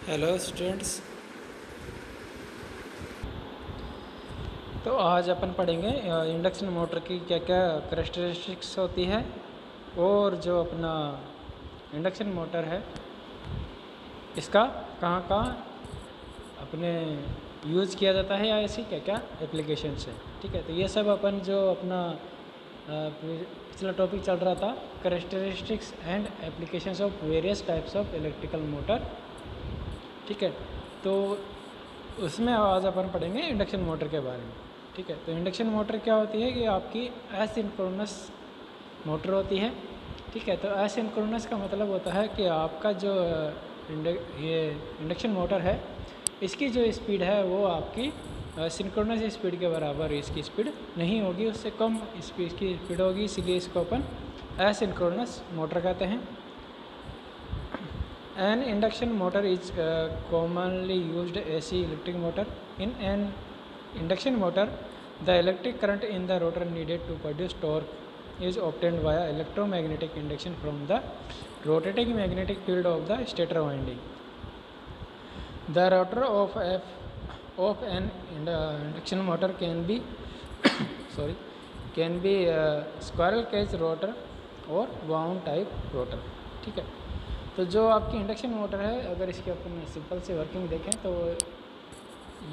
Hello students. तो आज अपन पढ़ेंगे इंडक्शन मोटर की क्या क्या करेक्टरिस्टिक्स होती है और जो अपना इंडक्शन मोटर है इसका कहाँ कहाँ अपने यूज़ किया जाता है या ऐसी क्या क्या एप्लीकेशंस है। ठीक है, तो ये सब अपन जो अपना पिछला टॉपिक चल रहा था characteristics and applications of various types of electrical motor. ठीक है, तो उसमें आज अपन पढ़ेंगे इंडक्शन मोटर के बारे में। ठीक है, तो इंडक्शन मोटर क्या होती है कि आपकी एसिंक्रोनस मोटर होती है। ठीक है, तो एसिंक्रोनस का मतलब होता है कि आपका जो ये इंडक्शन मोटर है इसकी जो स्पीड है वो आपकी सिंक्रोनस स्पीड के बराबर इसकी स्पीड नहीं होगी, उससे कम स्पीड की स्पीड होगी, इसलिए इसको अपन एसिंक्रोनस मोटर कहते हैं। An induction motor is commonly used AC electric motor. In an induction motor, the electric current in the rotor needed to produce torque is obtained via electromagnetic induction from the rotating magnetic field of the stator winding. The rotor of an induction motor can be squirrel cage rotor और wound type rotor. ठीक है, तो जो आपकी induction motor है अगर इसकी अपन simple से वर्किंग देखें तो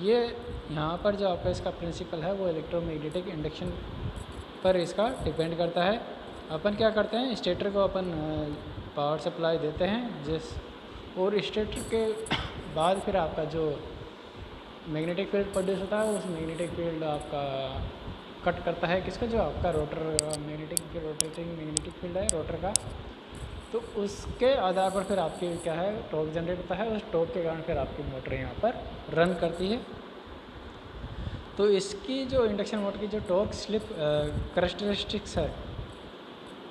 ये यहाँ पर जो आपका इसका प्रिंसिपल है वो इलेक्ट्रोमैग्नेटिक इंडक्शन पर इसका डिपेंड करता है। अपन क्या करते हैं, स्टेटर को अपन पावर सप्लाई देते हैं और स्टेटर के बाद फिर आपका जो मैग्नेटिक फील्ड प्रोड्यूस होता है उस मैग्नेटिक फील्ड आपका कट करता है किसका, जो आपका रोटर रोटेटिंग मैग्नेटिक फील्ड है रोटर का। तो उसके आधार पर फिर आपकी क्या है टॉर्क जनरेट होता है, उस टॉर्क के कारण फिर आपकी मोटर यहाँ पर रन करती है। तो इसकी जो इंडक्शन मोटर की जो टॉर्क स्लिप करेक्टरिस्टिक्स है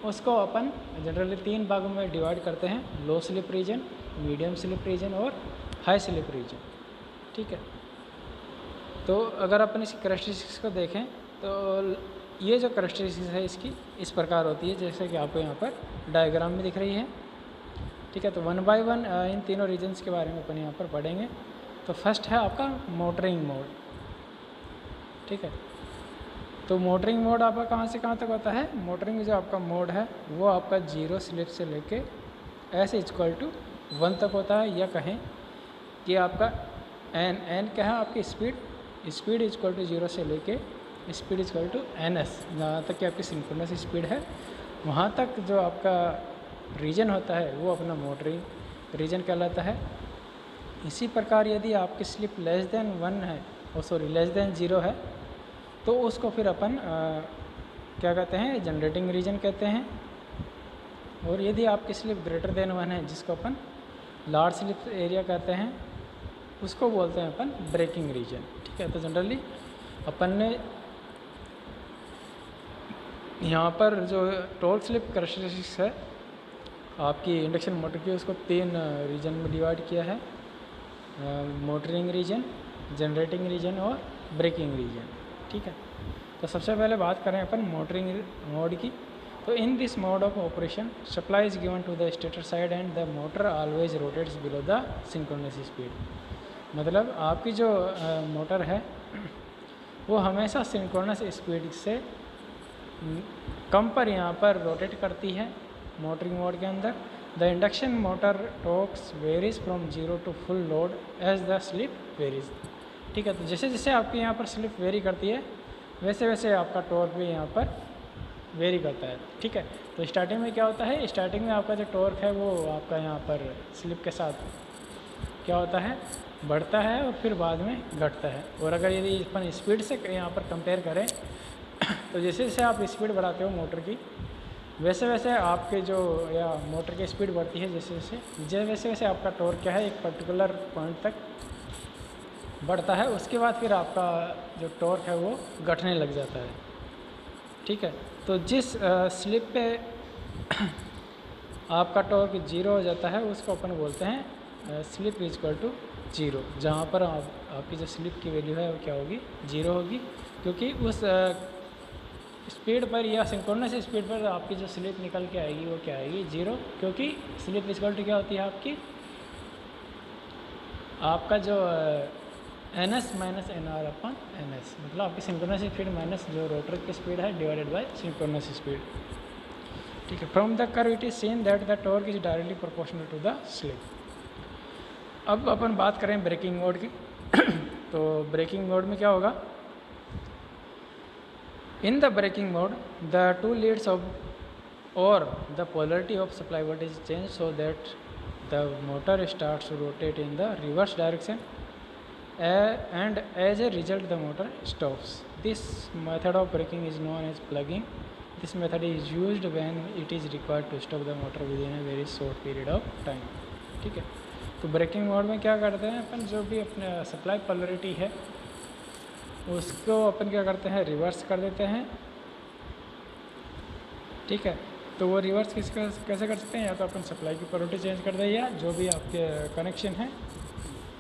उसको अपन जनरली 3 भागों में डिवाइड करते हैं, low slip region, medium slip region और हाई स्लिप रीजन। ठीक है, तो अगर अपन इसकी करेक्टरिस्टिक्स को देखें तो ये जो करेक्टरिस्टिक्स है इसकी इस प्रकार होती है जैसे कि आपको यहाँ पर डायग्राम में दिख रही है। ठीक है, तो 1 बाय 1 इन तीनों रीजन्स के बारे में अपन यहाँ पर पढ़ेंगे। तो फर्स्ट है आपका मोटरिंग मोड। ठीक है, तो मोटरिंग मोड आपका कहाँ से कहाँ तक होता है, मोटरिंग जो आपका मोड है वो आपका 0 स्लिप से लेके S=1 तक होता है, या कहें कि आपका n क्या है आपकी स्पीड =0 से लेके स्पीड =ns, जहाँ तक कि आपकी सिंक्रोनस स्पीड है वहाँ तक जो आपका रीजन होता है वो अपना मोटरिंग रीजन कहलाता है। इसी प्रकार यदि आपकी स्लिप लेस देन 0 है तो उसको फिर अपन क्या कहते हैं, जनरेटिंग रीजन कहते हैं। और यदि आपकी स्लिप ग्रेटर देन 1 है जिसको अपन लार्ज स्लिप एरिया कहते हैं उसको बोलते हैं अपन ब्रेकिंग रीजन। ठीक है, तो जनरली अपन ने यहाँ पर जो टॉर्क स्लिप करेक्टरिस्टिक्स है आपकी इंडक्शन मोटर की उसको 3 रीजन में डिवाइड किया है, मोटरिंग रीजन, जनरेटिंग रीजन और ब्रेकिंग रीजन। ठीक है, तो सबसे पहले बात करें अपन मोटरिंग मोड की। तो in this mode of operation supply is given to the stator side and the motor always rotates below the synchronous speed. मतलब आपकी जो मोटर है वो हमेशा सिंक्रोनस स्पीड से कम पर यहाँ पर रोटेट करती है मोटरिंग मोड के अंदर। The induction motor torques varies from 0 to full load as the slip varies. ठीक है, तो जैसे जैसे आपकी यहाँ पर स्लिप वेरी करती है वैसे वैसे आपका टॉर्क भी यहाँ पर वेरी करता है। ठीक है, तो स्टार्टिंग में क्या होता है, स्टार्टिंग में आपका जो टॉर्क है वो आपका यहाँ पर स्लिप के साथ क्या होता है, बढ़ता है और फिर बाद में घटता है। और अगर यदि अपन स्पीड से यहाँ पर कंपेयर करें तो जैसे जैसे आप स्पीड बढ़ाते हो मोटर की वैसे वैसे आपके जो या मोटर की स्पीड बढ़ती है वैसे वैसे आपका टॉर्क क्या है एक पर्टिकुलर पॉइंट तक बढ़ता है, उसके बाद फिर आपका जो टॉर्क है वो घटने लग जाता है। ठीक है, तो जिस स्लिप पे आपका टॉर्क 0 हो जाता है उसको अपन बोलते हैं स्लिप =0, जहाँ पर आपकी जो स्लिप की वैल्यू है वो क्या होगी, 0 होगी, क्योंकि उस स्पीड पर या सिंक्रोनस स्पीड पर आपकी जो स्लिप निकल के आएगी वो क्या आएगी, 0, क्योंकि स्लिप क्या होती है आपकी आपका जो N S minus N R अपन एन एस, मतलब आपकी सिंक्रोनस स्पीड माइनस जो रोटर की स्पीड है डिवाइडेड बाय सिंक्रोनस स्पीड। ठीक है, from the curve it is seen that the torque is directly proportional to the slip. अब अपन बात करें ब्रेकिंग मोड की तो ब्रेकिंग मोड में क्या होगा, in the braking mode the two leads of और the polarity of supply voltage change so that the motor starts to rotate in the reverse direction and as a result the motor stops. This method of braking is known as plugging. This method is used when it is required to stop the motor within a very short period of time. ठीक है, तो breaking mode में क्या करते हैं अपन, जो भी अपने सप्लाई पोलरिटी है उसको अपन क्या करते हैं, रिवर्स कर देते हैं। ठीक है, तो वो रिवर्स कैसे कर सकते हैं, या तो अपन सप्लाई की पोलरिटी चेंज कर दें या जो भी आपके कनेक्शन हैं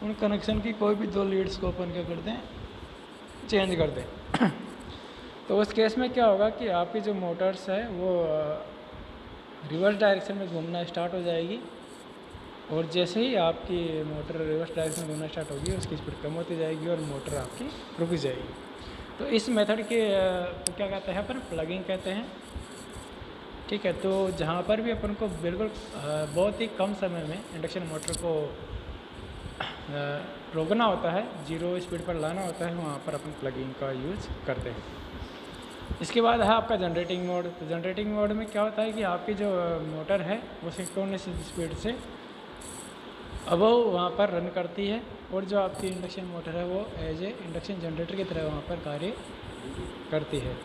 उन कनेक्शन की कोई भी दो लीड्स को अपन क्या करते हैं, चेंज कर दें। तो उस केस में क्या होगा कि आपकी जो मोटर्स है वो रिवर्स डायरेक्शन में घूमना स्टार्ट हो जाएगी, और जैसे ही आपकी मोटर रिवर्स डायरेक्शन में घूमना स्टार्ट होगी उसकी स्पीड कम होती जाएगी और मोटर आपकी रुक जाएगी। तो इस मेथड के क्या कहते हैं अपन, प्लगिंग कहते हैं। ठीक है, तो जहाँ पर भी अपन को बिल्कुल बहुत ही कम समय में इंडक्शन मोटर को रोकना होता है, जीरो स्पीड पर लाना होता है, वहाँ पर अपन प्लगिंग का यूज़ करते हैं। इसके बाद है आपका जनरेटिंग मोड। तो जनरेटिंग मोड में क्या होता है कि आपकी जो मोटर है वो सिंक्रोनस स्पीड से अबव वहाँ पर रन करती है, और जो आपकी इंडक्शन मोटर है वो एज ए इंडक्शन जनरेटर की तरह वहाँ पर कार्य करती है।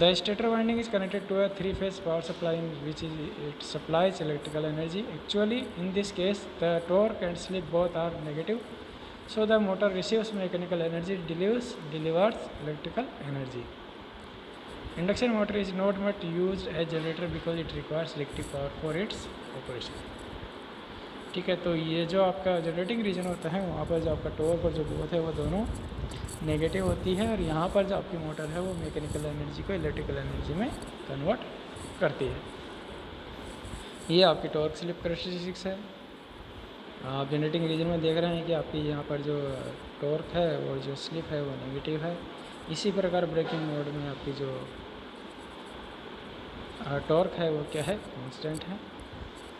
The stator winding is connected to a three-phase power supply in which it supplies electrical energy. Actually, in this case, the torque and slip both are negative, so the motor receives mechanical energy, delivers electrical energy. Induction motor is not much used as generator because it requires electric power for its operation. ठीक है, तो ये जो आपका generating reason होता है वहाँ पर जो आपका टॉर्क और जो बोथ है वो दोनों नेगेटिव होती है, और यहाँ पर जो आपकी मोटर है वो मैकेनिकल एनर्जी को इलेक्ट्रिकल एनर्जी में कन्वर्ट करती है। ये आपकी टॉर्क स्लिप कैरेक्टरिस्टिक्स है। आप जनरेटिंग रीजन में देख रहे हैं कि आपकी यहाँ पर जो टॉर्क है और जो स्लिप है वो नेगेटिव है। इसी प्रकार ब्रेकिंग मोड में आपकी जो टॉर्क है वो क्या है, कांस्टेंट है,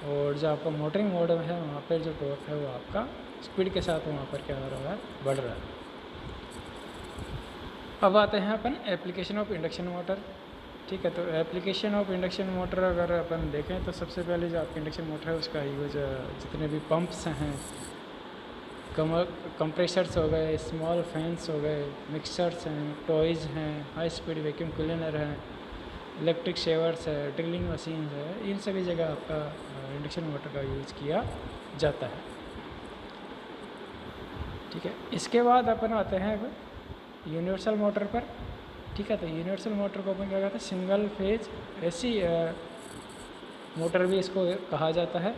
और जो आपका मोटरिंग मोड है वहाँ पर जो टॉर्क है वो आपका स्पीड के साथ वहाँ पर क्या हो रहा है, बढ़ रहा है। अब आते हैं अपन एप्लीकेशन ऑफ इंडक्शन मोटर। ठीक है, तो एप्लीकेशन ऑफ इंडक्शन मोटर अगर अपन देखें तो सबसे पहले जो आपकी इंडक्शन मोटर है उसका यूज जितने भी पंप्स हैं, कंप्रेसर्स हो गए, स्मॉल फैंस हो गए, मिक्सर्स हैं, टॉयज़ हैं, हाई स्पीड वैक्यूम क्लीनर हैं, इलेक्ट्रिक शेवर्स है, ड्रिलिंग मशीन है, इन सभी जगह आपका इंडक्शन मोटर का यूज़ किया जाता है। ठीक है, इसके बाद अपन आते हैं अब यूनिवर्सल मोटर पर। ठीक है, तो यूनिवर्सल मोटर को अपन क्या कहते हैं, सिंगल फेज एसी मोटर भी इसको कहा जाता है।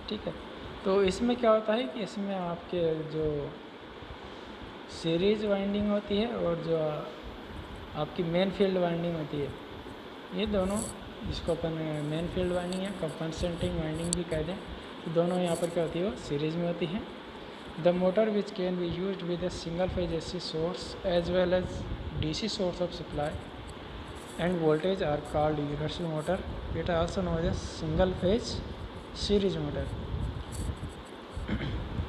ठीक है, तो इसमें क्या होता है कि इसमें आपके जो सीरीज वाइंडिंग होती है और जो आपकी मेन फील्ड वाइंडिंग होती है, ये दोनों, जिसको अपन मेन फील्ड वाइंडिंग या कंपनसेटिंग वाइंडिंग भी कह दें, तो दोनों यहाँ पर क्या होती है, वो सीरीज में होती हैं। The motor which can be used with a single phase AC source as well as DC source of supply and voltage are called universal motor. It is also known as single phase series motor.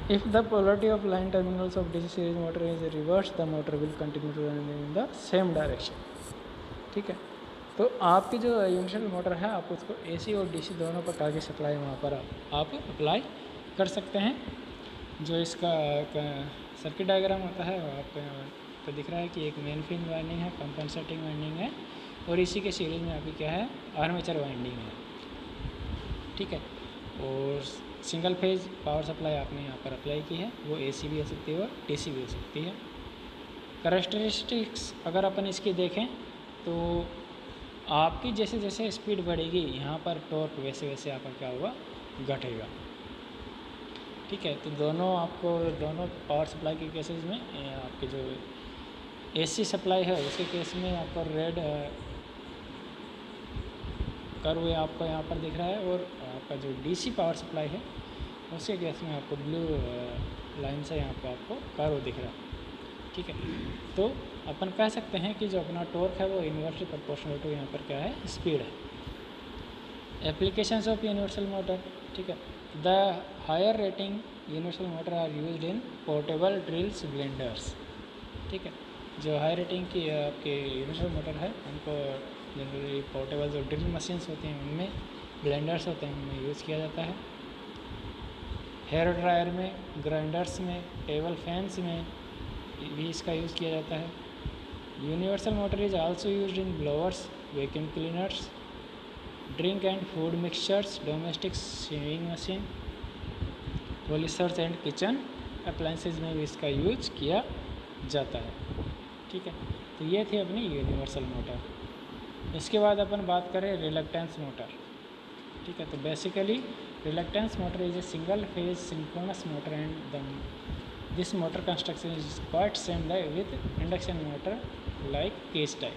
If the polarity of line terminals of DC series motor is reversed, the motor will continue to run in the same direction. ठीक है, तो आपकी जो universal motor है आप उसको AC और DC दोनों प्रकार की सप्लाई वहाँ पर आप अप्लाई कर सकते हैं। जो इसका सर्किट डायग्राम होता है वो आपको दिख रहा है कि एक मेन फील्ड वाइंडिंग है, कंपनसेटिंग वाइंडिंग है, और इसी के सीरीज में आपकी क्या है, आर्मेचर वाइंडिंग है। ठीक है, और सिंगल फेज पावर सप्लाई आपने यहाँ पर अप्लाई की है, वो AC भी हो सकती है और DC भी हो सकती है। कैरेक्टरिस्टिक्स अगर अपन इसकी देखें तो आपकी जैसे जैसे स्पीड बढ़ेगी यहाँ पर टॉर्क वैसे वैसे आपका क्या होगा, घटेगा। ठीक है, तो दोनों पावर सप्लाई के केसेस में आपके जो AC सप्लाई है उसके केस में आपको रेड कर्व आपको यहाँ पर दिख रहा है, और आपका जो DC पावर सप्लाई है उसी केस में आपको ब्लू लाइन से यहाँ पे आपको कर्व दिख रहा है, ठीक है। तो अपन कह सकते हैं कि जो अपना टॉर्क है वो इन्वर्सली प्रोपोर्शनल टू यहाँ पर क्या है, स्पीड है। एप्लीकेशंस ऑफ यूनिवर्सल मोटर, ठीक है। The higher rating universal motor are used in portable drills blenders, ठीक है। जो हाई रेटिंग की आपके यूनिवर्सल मोटर है उनको जनरली पोर्टेबल जो ड्रिल मशीन्स होती हैं उनमें, ब्लेंडर्स होते हैं उनमें यूज़ किया जाता है। हेयर ड्रायर में, ग्राइंडर्स में, टेबल फैंस में भी इसका यूज़ किया जाता है। Universal motor is also used in blowers, vacuum cleaners, drink and food mixtures, domestic sewing machine, polishers and kitchen appliances में भी इसका यूज किया जाता है, ठीक है। तो ये थी अपनी यूनिवर्सल मोटर। इसके बाद अपन बात करें रिलक्टेंस मोटर, ठीक है। तो basically reluctance motor is a single phase synchronous motor and this motor construction is quite same like with induction motor like case type,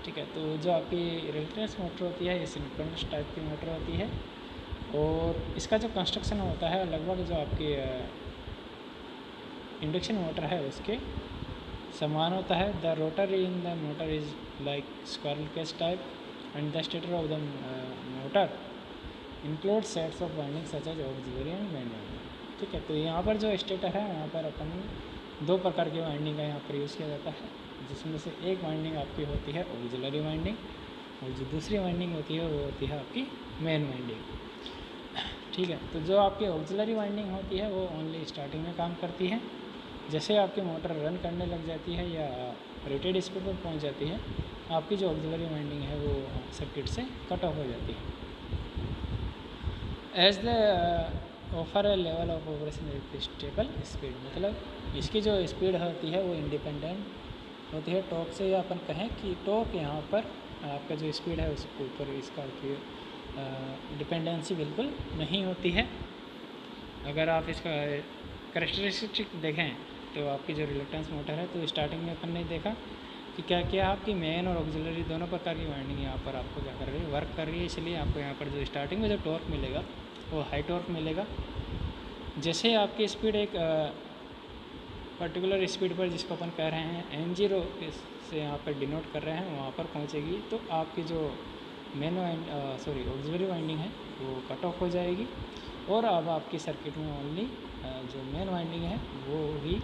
ठीक है। तो जो आपकी रिलक्टेंस मोटर होती है ये सिंक्रोनस टाइप की मोटर होती है और इसका जो कंस्ट्रक्शन होता है लगभग जो आपकी इंडक्शन मोटर है उसके समान होता है। The rotor in the motor is like squirrel cage type and the stator of the motor include sets of winding such as auxiliary and main winding, ठीक है। तो यहाँ पर जो स्टेटर है वहाँ पर अपन 2 प्रकार की वाइंडिंग का यहाँ पर यूज़ किया जाता है, जिसमें से एक वाइंडिंग आपकी होती है ऑक्सिलरी वाइंडिंग और जो दूसरी वाइंडिंग होती है वो होती है आपकी मेन वाइंडिंग, ठीक है। तो जो आपकी ऑक्सिलरी वाइंडिंग होती है वो ओनली स्टार्टिंग में काम करती है। जैसे आपकी मोटर रन करने लग जाती है या रेटेड स्पीड पर पहुंच जाती है, आपकी जो ऑक्सिलरी वाइंडिंग है वो सर्किट से कट ऑफ हो जाती है। As the offer a level of operation stable speed, मतलब इसकी जो स्पीड होती है वो इंडिपेंडेंट होती है टॉर्क से, या अपन कहें कि टॉर्क यहाँ पर आपका जो स्पीड है उसके ऊपर इसका डिपेंडेंसी बिल्कुल नहीं होती है। अगर आप इसका कैरेक्टरिस्टिक देखें तो आपकी जो रिलक्टेंस मोटर है, तो स्टार्टिंग में अपन ने देखा कि क्या क्या आपकी मेन और ऑक्सिलरी दोनों प्रकार की वाइंडिंग यहाँ पर आपको क्या कर रही है, वर्क कर रही है। इसलिए आपको यहाँ पर जो स्टार्टिंग में जो टॉर्क मिलेगा वो हाई टॉर्क मिलेगा। जैसे आपकी स्पीड एक पर्टिकुलर स्पीड पर, जिसको अपन कह रहे हैं N0 से यहाँ पर डिनोट कर रहे हैं, वहाँ पर पहुँचेगी तो आपकी जो मेन ऑक्सिलरी वाइंडिंग है वो कट ऑफ हो जाएगी और अब आपकी सर्किट में ओनली जो मेन वाइंडिंग है वो ही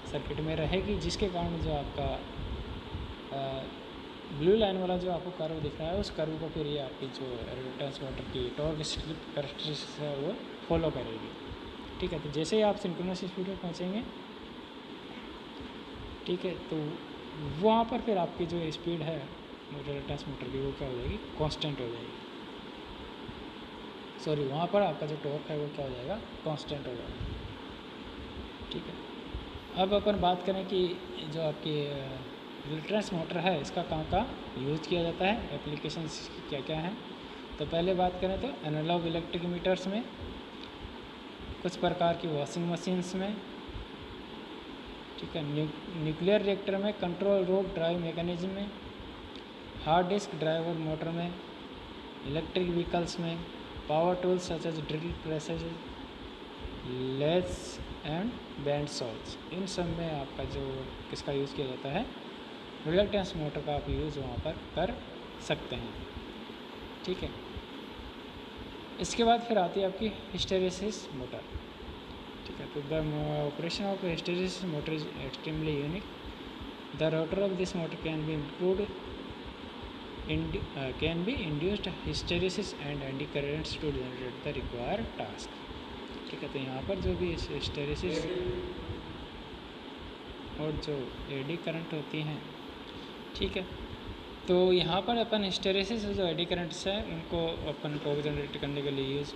सर्किट में रहेगी, जिसके कारण जो आपका ब्लू लाइन वाला जो आपको कर्व दिख रहा है उस कर्व को फिर ये आपकी जो रिलक्टेंस मोटर की टॉर्क स्लिप कैरेक्टरिस्टिक्स है वो फॉलो करेगी, ठीक है। तो जैसे ही आप सिंक्रोनस स्पीड पर पहुँचेंगे, ठीक है, तो वहाँ पर फिर आपकी जो स्पीड है रिलक्टेंस मोटर की वो क्या हो जाएगी, कांस्टेंट हो जाएगी। सॉरी, वहाँ पर आपका जो टॉर्क है वो क्या हो जाएगा, कांस्टेंट हो जाएगा, ठीक है। अब अपन बात करें कि जो आपकी रिलक्टेंस मोटर है इसका कहाँ का यूज़ किया जाता है, एप्लीकेशंस क्या क्या हैं। तो पहले बात करें तो एनालॉग इलेक्ट्रिक मीटर्स में, कुछ प्रकार की वॉशिंग मशीन्स में, ठीक है, न्यूक्लियर रिएक्टर में, कंट्रोल रूम ड्राइव मैकेनिज्म में, हार्ड डिस्क ड्राइवर मोटर में, इलेक्ट्रिक व्हीकल्स में, power tools such as drill presses, lathes and band सॉल्स, इन सब में आपका जो किसका यूज़ किया जाता है, रिलक्टेंस मोटर का आप यूज़ वहाँ पर कर सकते हैं, ठीक है। इसके बाद फिर आती है आपकी हिस्टेरेसिस मोटर, ठीक है। तो the operation of hysteresis motor is extremely unique. The rotor of this motor can be induced hysteresis and eddy currents to generate the required task, ठीक है। तो यहाँ पर जो भी हिस्टेरेसिस और जो एडी करंट होती हैं, ठीक है, तो यहाँ पर अपन हिस्टेरेसिस जो एडी करंट्स हैं उनको अपन को जनरेट करने के लिए यूज़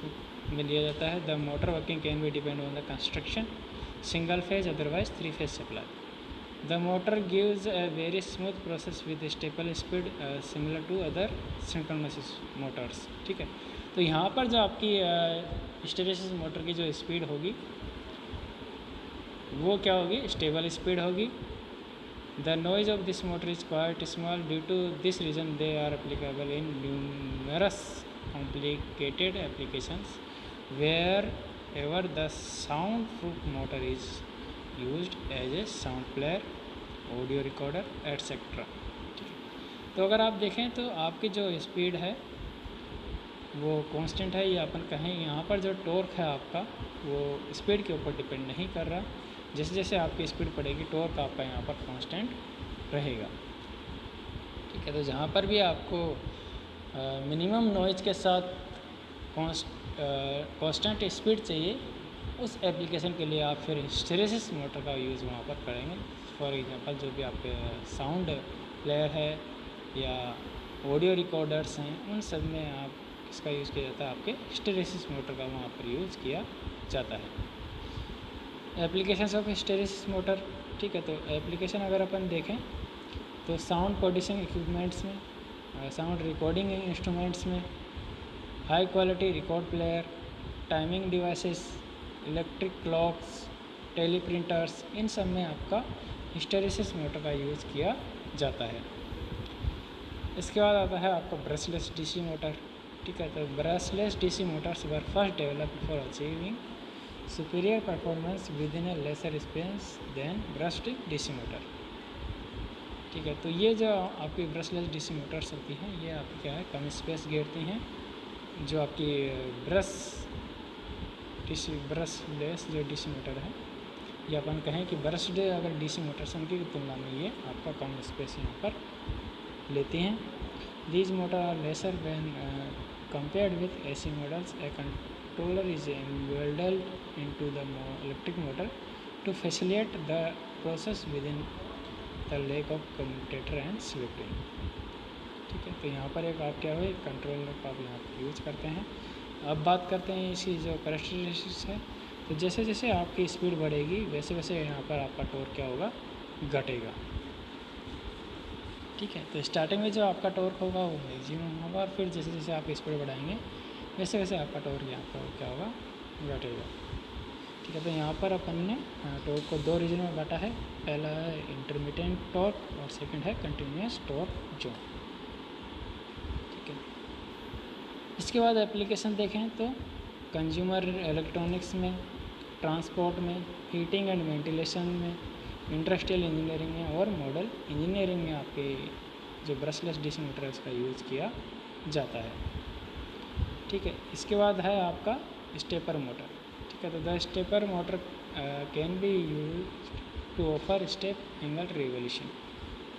में लिया जाता है। The motor working can be depend on the construction, single phase otherwise 3 phase supply. The motor gives a very smooth process with stable speed similar to other synchronous motors, ठीक है। तो यहाँ पर जो आपकी हिस्टेरेसिस मोटर की जो speed होगी वो क्या होगी, स्टेबल स्पीड होगी। The noise of this motor is quite small. Due to this reason, they are applicable in numerous complicated applications. Wherever the sound proof motor is used as a sound player, audio recorder etcetera. तो अगर आप देखें तो आपकी जो speed है वो constant है, या अपन कहें यहाँ पर जो टॉर्क है आपका वो स्पीड के ऊपर डिपेंड नहीं कर रहा। जैसे जैसे आपकी स्पीड बढ़ेगी टॉर्क आपका यहाँ पर कांस्टेंट रहेगा। ठीक है, तो जहाँ पर भी आपको मिनिमम नॉइज़ के साथ कांस्टेंट स्पीड चाहिए, उस एप्लीकेशन के लिए आप फिर हिस्टैरिसीस मोटर का यूज़ वहाँ पर करेंगे। फॉर एग्जांपल जो भी आपके साउंड प्लेयर है या ऑडियो रिकॉर्डर्स हैं, उन सब में आप इसका यूज़ किया जाता है, आपके हिस्टैरिसीस मोटर का वहाँ पर यूज़ किया जाता है। Applications of hysteresis motor. ठीक है, तो एप्लीकेशन अगर अपन देखें तो साउंड प्रोड्यूसिंग इक्विपमेंट्स में, साउंड रिकॉर्डिंग इंस्ट्रूमेंट्स में, high quality record player, timing devices, electric clocks, teleprinters, इन सब में आपका हिस्टैरिसीस मोटर का यूज़ किया जाता है। इसके बाद आता है आपका ब्रशलेस डीसी मोटर। ठीक है, तो brushless DC motors were first developed for achieving superior performance within a lesser space than brushed DC motor. ठीक है, तो ये जो आपकी ब्रशलेस डीसी मोटर्स होती हैं ये आपकी क्या है, कम स्पेस घेरती हैं। जो आपकी ब्रशलेस जो डीसी मोटर है, या अपन कहें कि ब्रश्ड अगर डीसी मोटर्स उनकी तुलना में ये आपका कम स्पेस यहाँ पर लेती हैं। These motor are lesser when compared with AC models. A controller is embedded into the electric motor to facilitate the process within the leg of commutator and slip ring. ठीक है, तो यहाँ पर एक आप क्या हुए कंट्रोलर का आप यहाँ पर यूज करते हैं। अब बात करते हैं इसकी जो कैरेक्टरिस्टिक्स है। तो जैसे जैसे आपकी स्पीड बढ़ेगी वैसे वैसे यहाँ पर आपका टॉर्क क्या होगा, घटेगा। ठीक है, तो स्टार्टिंग में जो आपका टॉर्क होगा वो मैक्सिमम होगा, और फिर जैसे जैसे आप स्पीड बढ़ाएंगे वैसे वैसे आपका टॉर्क यहाँ पर क्या होगा, घटेगा। ठीक है, तो यहाँ पर अपन ने टॉर्क को दो रीजन में बांटा है। पहला है इंटरमिटेंट टॉर्क और सेकंड है कंटिन्यूस टॉर्क जोन। ठीक है, इसके बाद एप्लीकेशन देखें तो कंज्यूमर इलेक्ट्रॉनिक्स में, ट्रांसपोर्ट में, हीटिंग एंड वेंटिलेशन में, इंडस्ट्रियल इंजीनियरिंग में और मॉडल इंजीनियरिंग में आपके जो ब्रशलेस डीसी मोटर है उसका यूज़ किया जाता है। ठीक है, इसके बाद है आपका स्टेपर मोटर। ठीक है, तो the stepper motor can be use to offer step angle revolution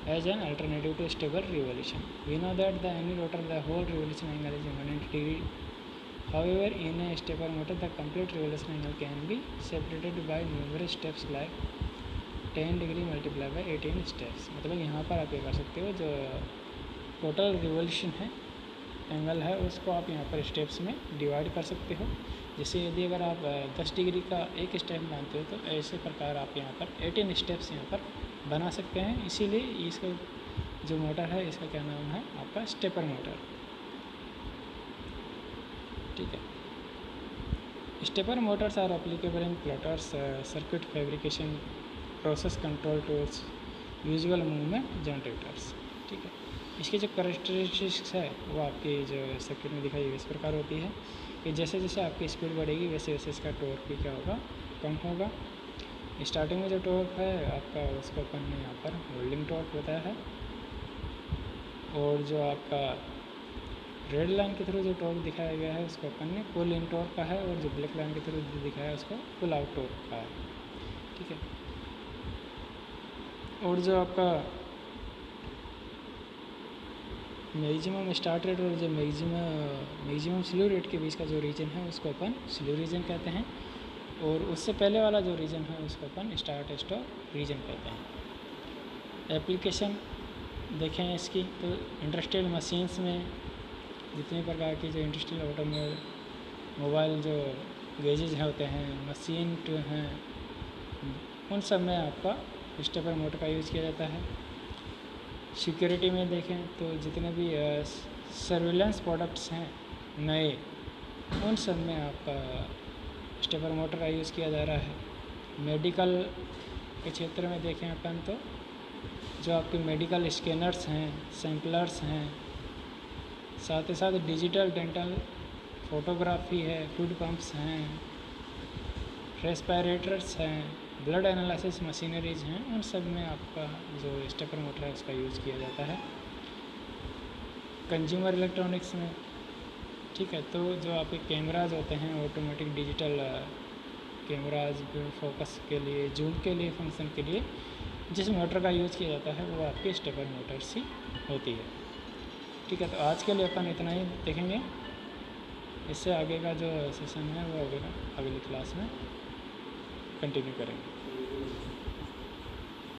as an alternative to stepper revolution. We know that the any rotor the whole revolution angle is 180 degree. However, in a stepper motor, the complete revolution angle can be separated by numerous steps like 10 degree multiply by 18 steps. मतलब यहाँ पर आप ये कर सकते हो, जो total revolution है एंगल है उसको आप यहाँ पर स्टेप्स में डिवाइड कर सकते हो। जैसे यदि अगर आप 10 डिग्री का एक स्टेप मानते हो तो ऐसे प्रकार आप यहाँ पर 18 स्टेप्स यहाँ पर बना सकते हैं। इसीलिए इसका जो मोटर है इसका क्या नाम है, आपका स्टेपर मोटर। ठीक है, stepper motors are applicable in plotters, circuit fabrication, process control tools, usual movement generators. ठीक है, इसकी जो कैरेक्टरिस्टिक्स है वो आपकी जो सर्किट में दिखाई इस प्रकार होती है कि जैसे जैसे आपकी स्पीड बढ़ेगी वैसे वैसे इसका टॉर्क भी क्या होगा, कम होगा। स्टार्टिंग में जो टॉर्क है आपका उसको अपन ने यहाँ पर होल्डिंग टॉर्क बताया है, और जो आपका रेड लाइन के थ्रू जो टॉर्क दिखाया गया है उसको अपन ने पुल इन टॉर्क का है, और जो ब्लैक लाइन के थ्रू जो दिखाया है उसको पुल आउट टॉर्क का है। ठीक है, और जो आपका मैक्सिमम स्टार्ट रेट और जो मैक्सिमम स्लो रेट के बीच का जो रीजन है उसको अपन स्लो रीजन कहते हैं, और उससे पहले वाला जो रीजन है उसको अपन स्टार्ट स्टॉप रीजन कहते हैं। एप्लीकेशन देखें इसकी तो इंडस्ट्रियल मशीन्स में जितने प्रकार की जो इंडस्ट्रियल ऑटोमोबाइल मोबाइल जो गेजेज होते हैं, मशीन हैं, उन सब में आपका स्टेपर मोटर का यूज़ किया जाता है। सिक्योरिटी में देखें तो जितने भी सर्विलेंस प्रोडक्ट्स हैं नए, उन सब में आपका स्टेपर मोटर का यूज़ किया जा रहा है। मेडिकल के क्षेत्र में देखें अपन तो जो आपके मेडिकल स्कैनर्स हैं, सैम्पलर्स हैं, साथ ही साथ डिजिटल डेंटल फोटोग्राफी है, फूड पंप्स हैं, रेस्पिरेटर्स हैं, ब्लड एनालिसिस मशीनरीज हैं, उन सब में आपका जो स्टेपर मोटर है उसका यूज़ किया जाता है। कंज्यूमर इलेक्ट्रॉनिक्स में, ठीक है, तो जो आपके कैमराज होते हैं ऑटोमेटिक डिजिटल कैमराज फोकस के लिए, जूम के लिए, फंक्शन के लिए जिस मोटर का यूज़ किया जाता है वो आपकी स्टेपर मोटर्स ही होती है। ठीक है, तो आज के लिए अपन इतना ही देखेंगे। इससे आगे का जो सेशन है वो अगली क्लास में कंटिन्यू करेंगे।